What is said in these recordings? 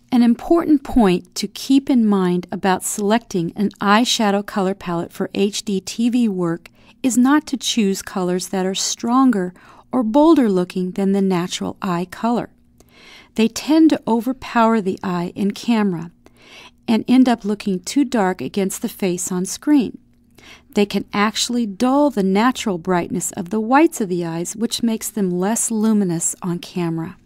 An important point to keep in mind about selecting an eyeshadow color palette for HD TV work is not to choose colors that are stronger or bolder looking than the natural eye color. They tend to overpower the eye in camera and end up looking too dark against the face on screen. They can actually dull the natural brightness of the whites of the eyes, which makes them less luminous on camera.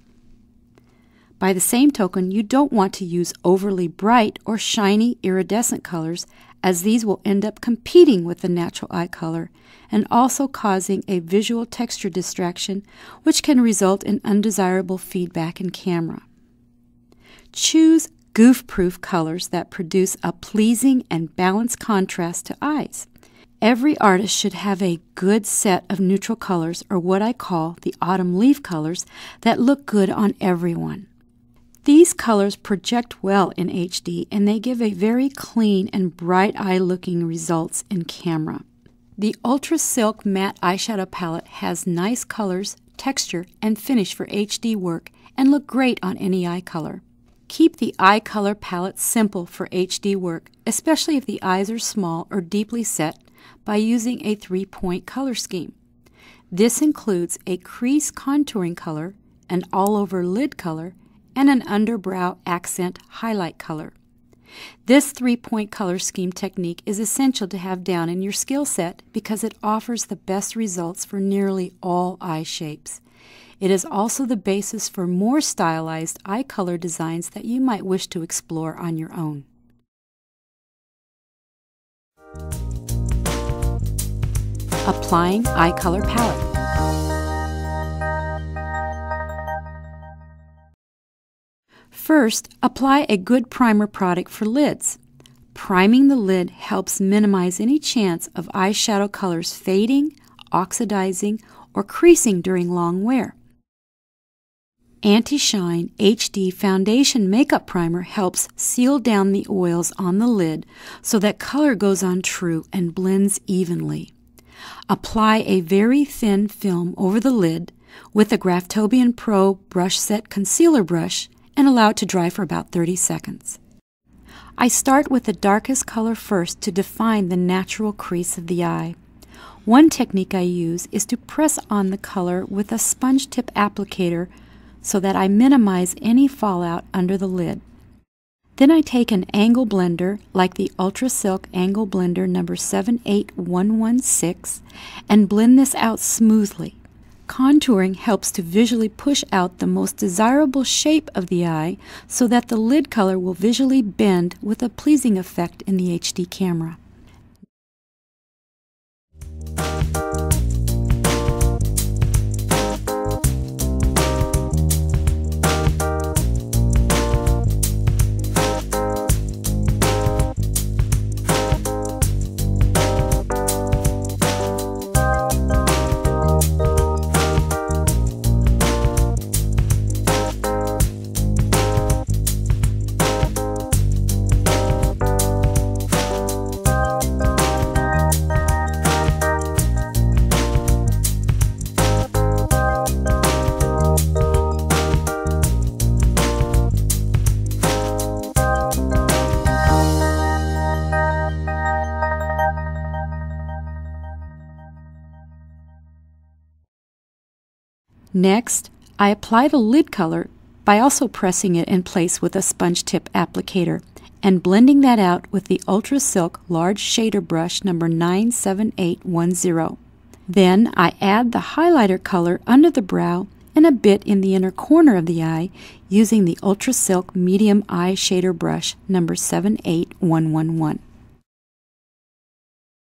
By the same token, you don't want to use overly bright or shiny iridescent colors, as these will end up competing with the natural eye color and also causing a visual texture distraction, which can result in undesirable feedback in camera. Choose goof-proof colors that produce a pleasing and balanced contrast to eyes. Every artist should have a good set of neutral colors, or what I call the autumn leaf colors, that look good on everyone. These colors project well in HD, and they give a very clean and bright eye looking results in camera. The Ultra Silk Matte Eyeshadow Palette has nice colors, texture, and finish for HD work and look great on any eye color. Keep the eye color palette simple for HD work, especially if the eyes are small or deeply set, by using a 3-point color scheme. This includes a crease contouring color, an all-over lid color, and an underbrow accent highlight color. This 3-point color scheme technique is essential to have down in your skill set because it offers the best results for nearly all eye shapes. It is also the basis for more stylized eye color designs that you might wish to explore on your own. Applying eye color palette. First, apply a good primer product for lids. Priming the lid helps minimize any chance of eyeshadow colors fading, oxidizing, or creasing during long wear. Anti-Shine HD Foundation Makeup Primer helps seal down the oils on the lid so that color goes on true and blends evenly. Apply a very thin film over the lid with a Graftobian Pro Brush Set Concealer Brush and allow it to dry for about 30 seconds. I start with the darkest color first to define the natural crease of the eye. One technique I use is to press on the color with a sponge tip applicator so that I minimize any fallout under the lid. Then I take an angle blender like the Ultra Silk Angle Blender number 78116 and blend this out smoothly. Contouring helps to visually push out the most desirable shape of the eye so that the lid color will visually bend with a pleasing effect in the HD camera. Next, I apply the lid color by also pressing it in place with a sponge tip applicator and blending that out with the Ultra Silk Large Shader Brush number 97810. Then I add the highlighter color under the brow and a bit in the inner corner of the eye using the Ultra Silk Medium Eye Shader Brush number 78111.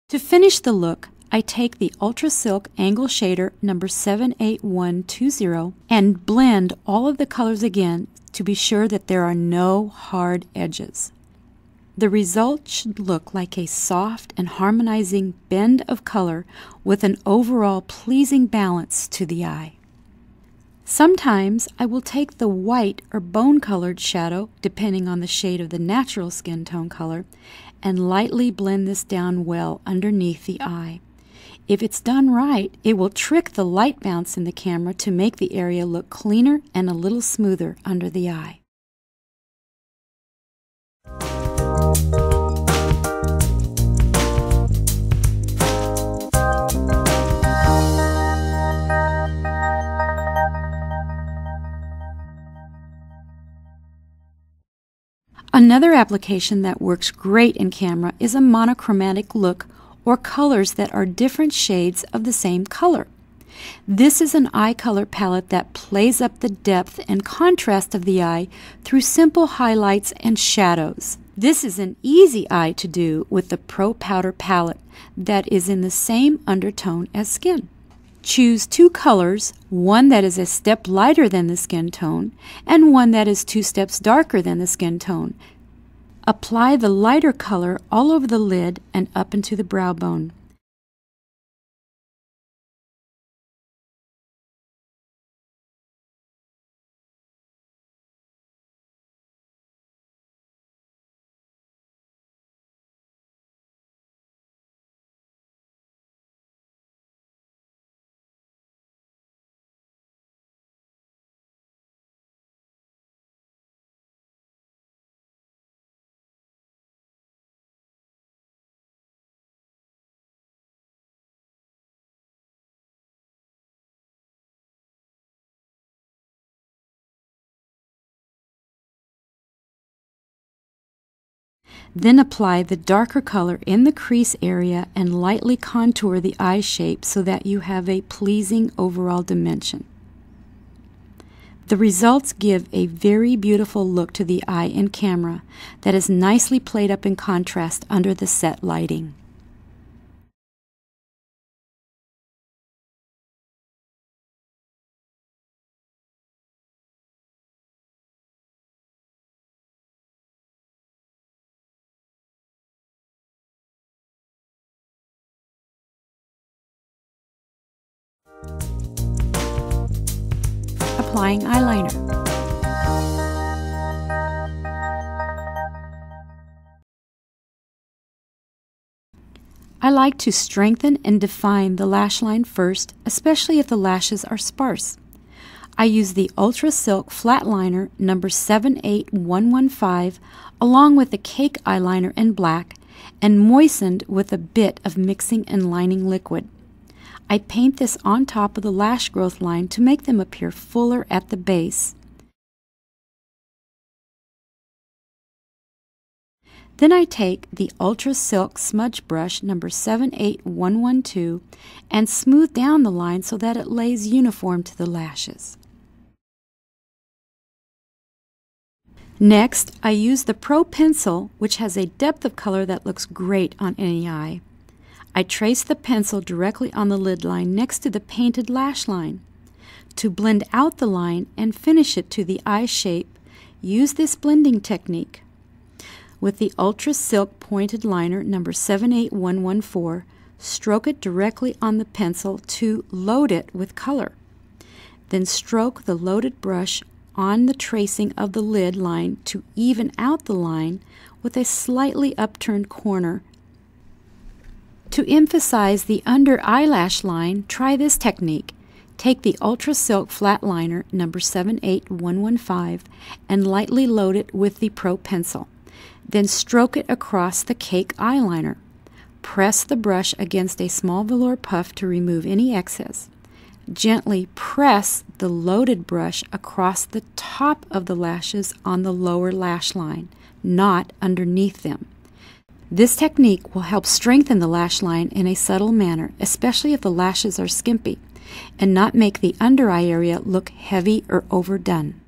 To finish the look, I take the Ultra Silk Angle Shader number 78120 and blend all of the colors again to be sure that there are no hard edges. The result should look like a soft and harmonizing bend of color with an overall pleasing balance to the eye. Sometimes I will take the white or bone-colored shadow, depending on the shade of the natural skin tone color, and lightly blend this down well underneath the eye. If it's done right, it will trick the light bounce in the camera to make the area look cleaner and a little smoother under the eye. Another application that works great in camera is a monochromatic look, or colors that are different shades of the same color. This is an eye color palette that plays up the depth and contrast of the eye through simple highlights and shadows. This is an easy eye to do with the Pro Powder palette that is in the same undertone as skin. Choose two colors, one that is a step lighter than the skin tone and one that is 2 steps darker than the skin tone. Apply the lighter color all over the lid and up into the brow bone. Then apply the darker color in the crease area and lightly contour the eye shape so that you have a pleasing overall dimension. The results give a very beautiful look to the eye in camera that is nicely played up in contrast under the set lighting. Applying eyeliner. I like to strengthen and define the lash line first, especially if the lashes are sparse. I use the Ultra Silk Flat Liner number 78115 along with the Cake eyeliner in black and moistened with a bit of mixing and lining liquid. I paint this on top of the lash growth line to make them appear fuller at the base. Then I take the Ultra Silk Smudge Brush number 78112 and smooth down the line so that it lays uniform to the lashes. Next, I use the Pro Pencil, which has a depth of color that looks great on any eye. I trace the pencil directly on the lid line next to the painted lash line. To blend out the line and finish it to the eye shape, use this blending technique. With the Ultra Silk Pointed Liner number 78114, stroke it directly on the pencil to load it with color. Then stroke the loaded brush on the tracing of the lid line to even out the line with a slightly upturned corner. To emphasize the under eyelash line, try this technique. Take the Ultra Silk Flat Liner number 78115 and lightly load it with the Pro Pencil. Then stroke it across the Cake eyeliner. Press the brush against a small velour puff to remove any excess. Gently press the loaded brush across the top of the lashes on the lower lash line, not underneath them. This technique will help strengthen the lash line in a subtle manner, especially if the lashes are skimpy, and not make the under eye area look heavy or overdone.